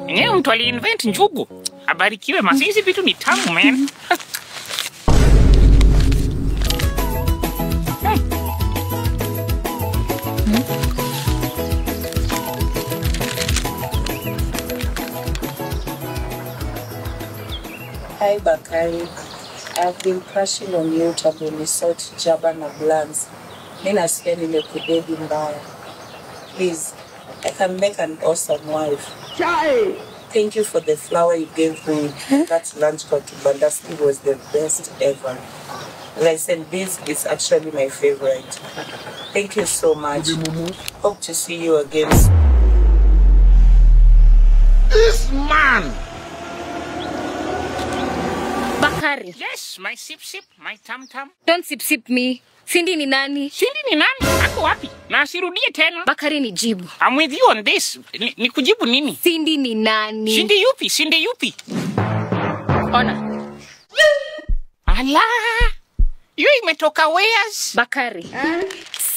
Yeye mtu ali-invent njugu. Abarikiwe hizi vitu ni tamu, man. Hi Bakari, I've been crushing on you tabuni salt jaba na glance. Nina sikia nimekudedi mbaya. Please, I can make an awesome wife. Chai! Thank you for the flower you gave me. That lunch got to Bandaski was the best ever. And I said this is actually my favorite. Thank you so much. Hope to see you again. This man! Bakari. Yes, my sip, my tam. Don't sip me. Cindy ni nani? Cindy ni nani? Ako wapi? Na asirudie tena. Bakari ni jibu. I'm with you on this. Ni kujibu nini? Cindy ni nani? Cindy yupi? Ona. Ala! Yo imetoka wares. Bakari.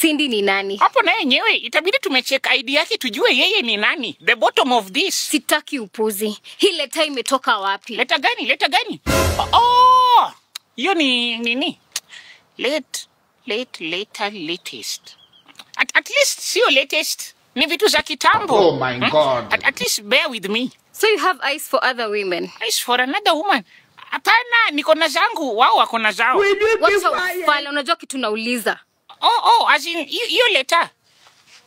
Cindy ni nani? Hapo na yenyewe itabidi tumecheck ID yake tujue yeye ni nani. The bottom of this. Sitaki upuzi. Hii leta imetoka wapi? Leta gani? Oh! Yo ni nini? Latest. At least sio latest. Ni vitu za kitambo. Oh my God. At least bear with me. So you have eyes for other women? Eyes for another woman? Hapana, niko na zangu, wao wako na zao. Wacha ufala, unajua kitu nauliza. Oh, as in, hiyo leta.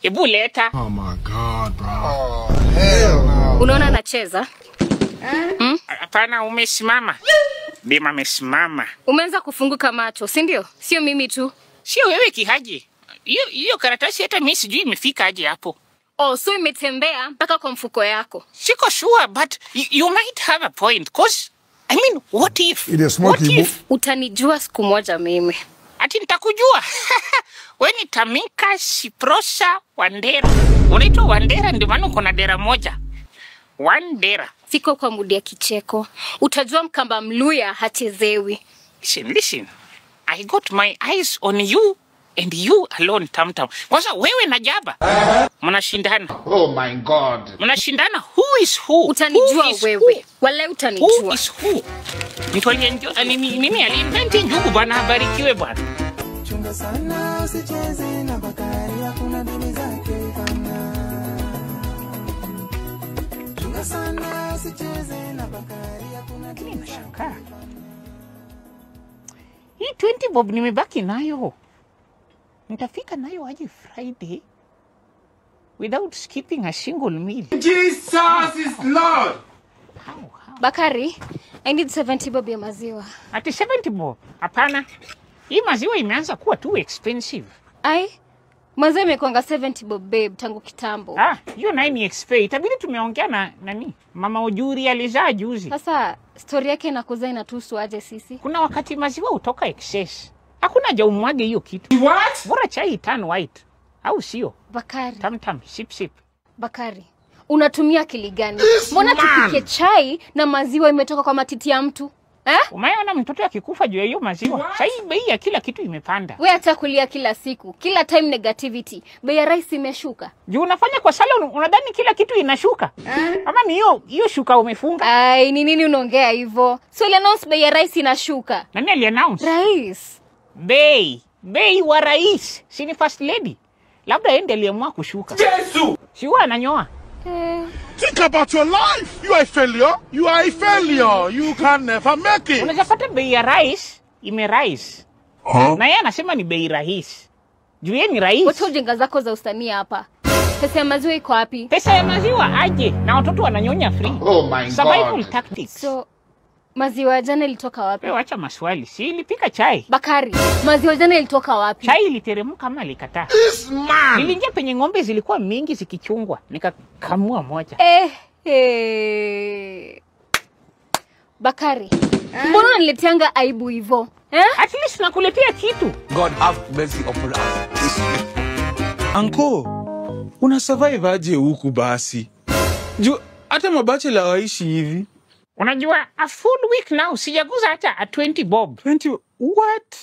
Ebu leta. Oh my God, bro. Oh, hell no. Unaona anacheza? Hapana, umesimama. Bima amesimama. Umeanza kufunguka macho, si ndio? Sio mimi tu. Sio wewe Kihaji. Hiyo karatasi hata mimi sijui imefika aje hapo. Oh, so imetembea mpaka kwa mfuko yako. Siko sure, but you might have a point. Cause, I mean, what if? Utanijua siku moja mimi. Ati nitakujua. Wewe ni Tamika Siprosa Wandera. Unaitwa Wandera ndio maana uko na dera moja. Wandera. Siko kwa mudi ya kicheko. Utajua Mkamba Mluya hachezewi. Listen. I got my eyes on you and you alone, Tam. Kwanza wewe na Jaba. Mnashindana. Oh my God. Mnashindana who is who? Utanijua wewe. Wala utanijua. Who is who? Mtu nini ali-invent njugu bwana, abarikiwe bwana. Chunga sana usicheze na Bakari, hakuna dini zake bana. Chunga sana usicheze na Bakari, hakuna dini zake. Hii 20 bob nimebaki nayo. Nitafika nayo aje Friday without skipping a single meal. Jesus is Lord. How? Bakari, I need 70 bob ya maziwa. Ati 70 bob? Hapana. Hii maziwa imeanza kuwa too expensive. Maziwa imekuanga 70 bob babe tangu kitambo. Hiyo nayo ni expensive. Itabidi tumeongea na nani? Mama Ujuri alizaa juzi. Sasa story yake inakuza inatuhusu aje sisi? Kuna wakati maziwa utoka excess. Hakuna haja umwage hiyo kitu. What? Bora chai turn white. Au sio? Bakari. Tam, sip. Bakari, unatumia akili gani? Mbona tupike chai na maziwa imetoka kwa matiti ya mtu? Umeona mtoto akikufa juu ya hiyo maziwa? Sasa bei ya kila kitu imepanda. Wewe atakulia kila siku, kila time negativity. Bei ya rice imeshuka. Juu unafanya kwa salon unadhani kila kitu inashuka? Ama ni hiyo shuka umefunga? Ni nini unaongea hivyo? So ile announce bei ya rice inashuka. Nani ali-announce? Rais. Bei wa rais. Si ni first lady. Labda ende aliamua kushuka. Yesu! Si huwa ananyoa. Think about your life. You are a failure. You can never make it. Unajapata bei ya rais imerise. Na yeye anasema ni bei rahisi. Juu yeye ni rais. Wacha ujinga zako za usanii hapa. Pesa ya maziwa iko wapi? Pesa ya maziwa aje na watoto wananyonya free. Oh my God. Survival tactics. So maziwa jana ilitoka wapi? Wewe acha maswali. Si ilipika chai. Bakari, maziwa jana ilitoka wapi? Chai iliteremka kama likataa. This man. Nilingia penye ng'ombe zilikuwa mingi zikichungwa. Nikakamua moja. Bakari, mbona unanileteanga aibu hivyo? At least nakuletea kitu. God have mercy upon us. Anko, una survive aje huku basi? Hata mabachela waishi hivi. Unajua a full week now sijaguza hata a 20 bob. 20 what?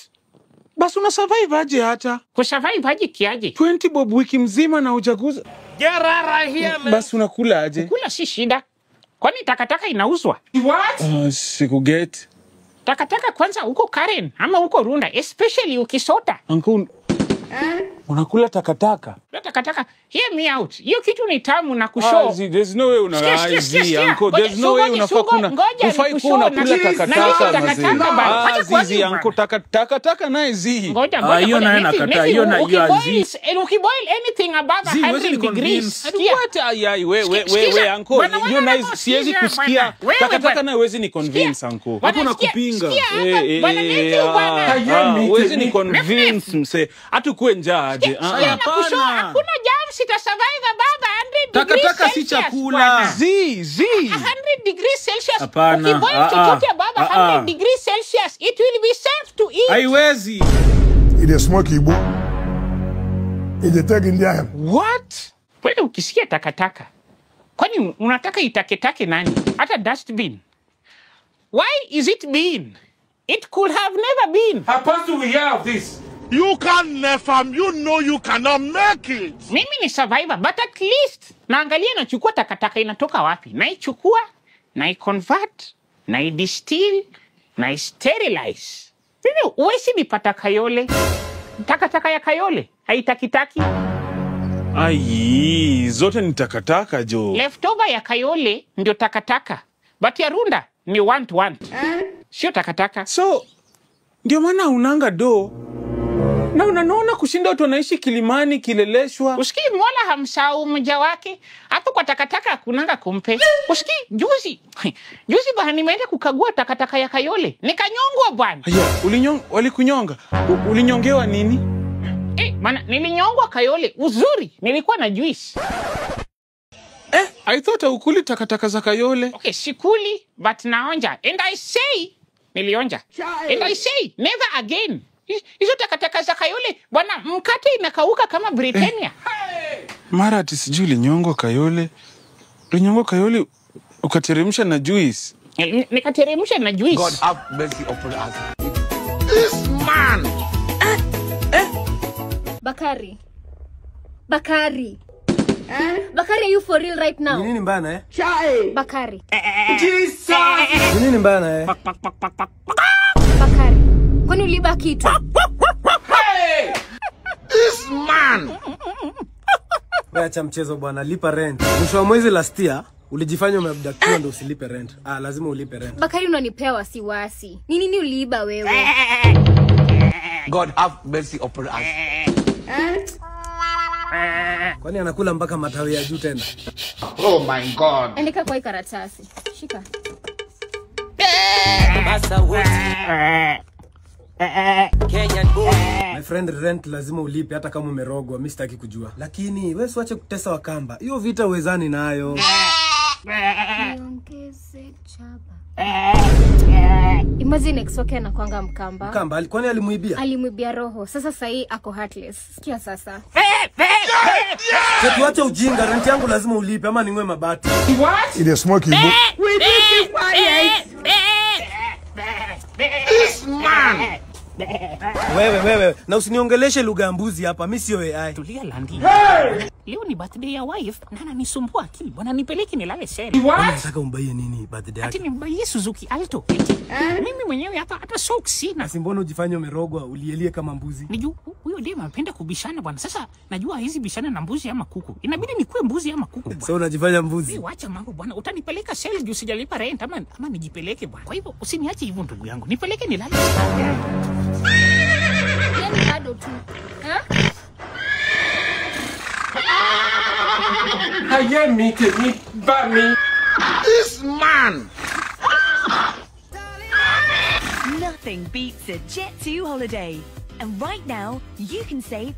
Basi una survive aje hata? Kusurvive aje kiaje? 20 bob wiki mzima na hujaguza. Get out of here, man. Basi unakula aje? Kula si shida. Kwani takataka inauzwa? What? Sikuget. Takataka kwanza uko Karen ama uko Runda, especially ukisota. Uncle, unakula takataka? Takataka, hear me out. Hiyo kitu ni tamu na kushow. There's no way unaazi, uncle. There's no way unafaa kufai kuna kula takataka mazi. Uncle, takataka naye zi. Hiyo naye nakataa. Hiyo na hiyo azi. Ukiboil anything above 100 degrees. Wewe uncle, hiyo naye siwezi kusikia. Takataka naye huwezi ni convince uncle. Hapo nakupinga. Huwezi ni convince mse. Hatukue njaa aje. Hakuna germs ita survive above 100 degrees. Takataka si chakula. Zi. 100 degrees Celsius. Hapana. Ukiboil chochote above 100 degrees Celsius, it will be safe to eat. Haiwezi. It is smoky Igbo. It is taking the What? Wewe ukisikia takataka, kwani unataka itaketake nani? Hata dustbin. Why is it bin? It could have never been. How do we hear of this? You can never, you know you cannot make it. Mimi ni survivor, but at least naangalia nachukua takataka inatoka wapi. Naichukua, naiconvert, naidistill, naisterilize. Mimi uwezi nipata Kayole. Takataka ya Kayole haitakitaki. Ai, zote ni takataka jo. Leftover ya Kayole ndio takataka. But ya Runda ni want. Sio takataka. So, ndio maana unanga do. Na unaona kushinda watu wanaishi Kilimani, Kileleshwa. Usikii Mola hamsahau mja wake. Hapo kwa takataka kunanga kumpe. Usikii juzi bwana nimeenda kukagua takataka ya Kayole. Nikanyongwa bwana. Haya, walikunyonga. Ulinyongewa nini? Maana nilinyongwa Kayole. Uzuri, nilikuwa na juice. I thought ukuli takataka za Kayole. Okay, sikuli, but naonja. And I say, nilionja. And I say, never again. Hizo takataka za Kayole, bwana mkate inakauka kama Britannia. Mara ati sijui ulinyongwa Kayole. Ulinyongwa Kayole ukateremsha na juice. Nikateremsha na juice. God have mercy upon us. This man. Bakari, are you for real right now? Nini mbana eh? Bakari. Jesus! Nini mbana eh? Bakari, kwani uliba kitu? This man. Wewe acha mchezo bwana, lipa rent. Mwisho wa mwezi last year ulijifanya umeabductiwa ndio usilipe rent. Lazima ulipe rent. Bakari unanipea wasiwasi. Nini uliiba wewe? God have mercy upon us. Kwani anakula mpaka matawi ya juu tena? Oh my God. Andika kwa hii karatasi. Shika. My friend, rent lazima ulipe hata kama umerogwa, mimi sitaki kujua. Lakini wewe usiache kutesa Wakamba. Hiyo vita uwezani nayo. Niongeze chaba. Imagine ex-wake anakuanga Mkamba. Mkamba kwani alimuibia? Alimuibia roho. Sasa sahi ako heartless. Sikia sasa. Tuache ujinga, rent yangu lazima ulipe ama ning'oe mabati. What? It is smoky Igbo. This man. Wewe, na usiniongeleshe lugha ya mbuzi hapa, mimi sio AI. Tulia Landi. Leo ni birthday ya wife na ananisumbua akili. Bwana nipeleke nilale seli. Unataka umbaie nini birthday yake? Ati nimbaie Suzuki Alto. Mimi mwenyewe hata socks sina. Basi mbona ujifanye umerogwa, ulielie kama mbuzi? Nijua huyo dem anapenda kubishana bwana. Sasa najua hizi bishana na mbuzi ama kuku. Inabidi nikue mbuzi ama kuku bwana. Sasa unajifanya mbuzi. Wacha mambo bwana. Utanipeleka seli juu sijalipa rent ama nijipeleke bwana. Kwa hivyo usiniache hivyo ndugu yangu. Nipeleke nilale. Yaani bado tu. This man. Nothing beats a Jet2 holiday. And right now, you can save